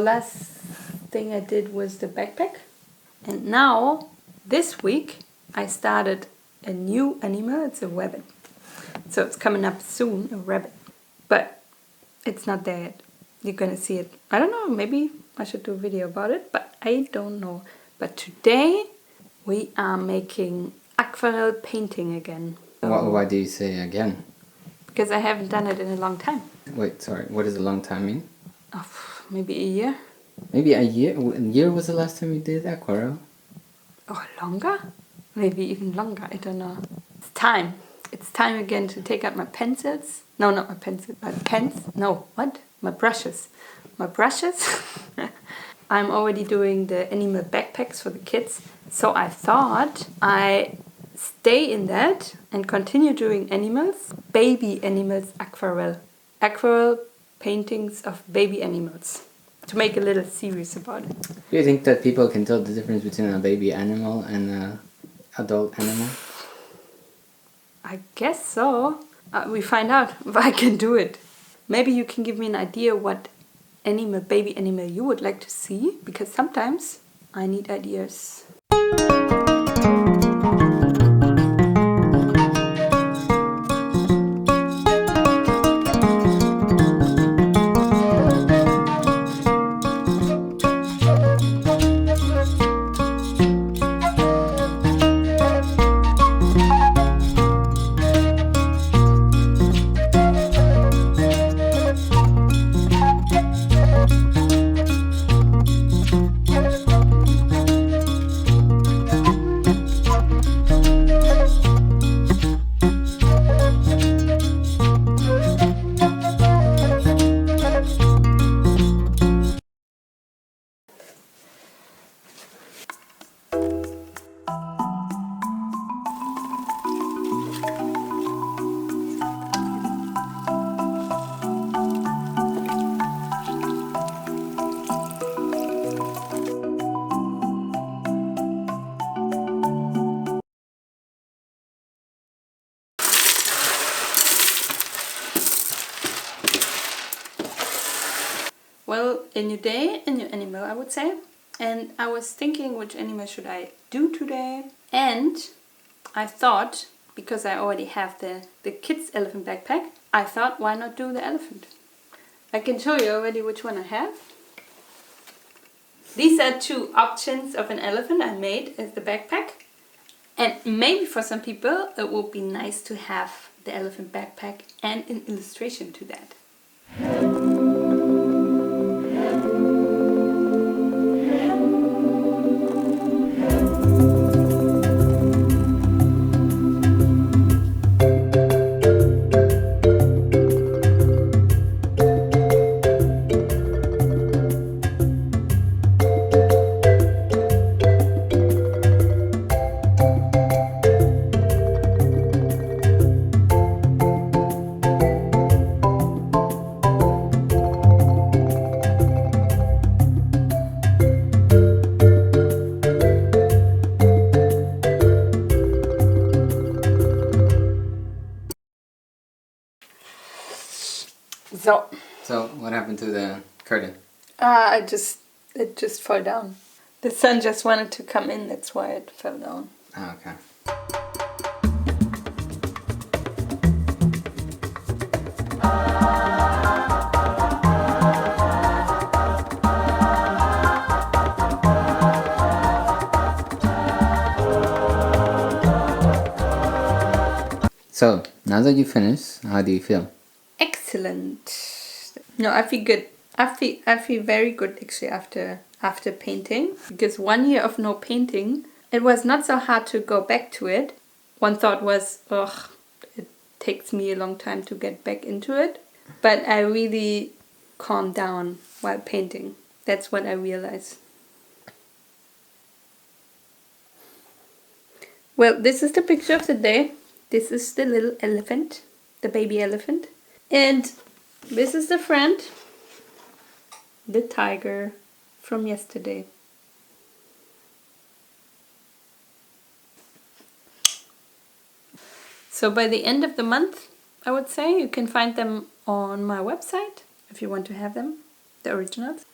last thing I did was the backpack. And now, this week, I started a new animal. It's a rabbit. So it's coming up soon, a rabbit. But it's not there yet. You're gonna see it. I don't know, maybe I should do a video about it, but I don't know. But today we are making aquarelle painting again. Why do you say again? Because I haven't done it in a long time. Wait, sorry, what does a long time mean? Oh, maybe a year. Maybe a year? A year was the last time you did aquarelle? Oh, longer? Maybe even longer, I don't know. It's time. It's time again to take out my pencils. No, not my pencils, my pens. No, what? My brushes. My brushes. I'm already doing the animal backpacks for the kids. So I thought I stay in that and continue doing animals. Baby animals aquarelle. Aquarelle paintings of baby animals. To make a little series about it. Do you think that people can tell the difference between a baby animal and an adult animal? I guess so. We find out if I can do it. Maybe you can give me an idea what animal, baby animal you would like to see, because sometimes I need ideas. Well, a new day, a new animal, I would say. And I was thinking which animal should I do today. And I thought, because I already have the kids' elephant backpack, I thought, why not do the elephant? I can show you already which one I have. These are two options of an elephant I made as the backpack. And maybe for some people it would be nice to have the elephant backpack and an illustration to that. So, what happened to the curtain? It just fell down. The sun just wanted to come in, that's why it fell down. Ah, okay. So, now that you finished, how do you feel? Excellent. No, I feel good. I feel very good actually after painting, because 1 year of no painting, it was not so hard to go back to it. One thought was, ugh, it takes me a long time to get back into it, but I really calmed down while painting. That's what I realized. Well, this is the picture of the day. This is the little elephant, the baby elephant. And this is the friend, the tiger from yesterday. So by the end of the month, I would say, you can find them on my website if you want to have them, the originals.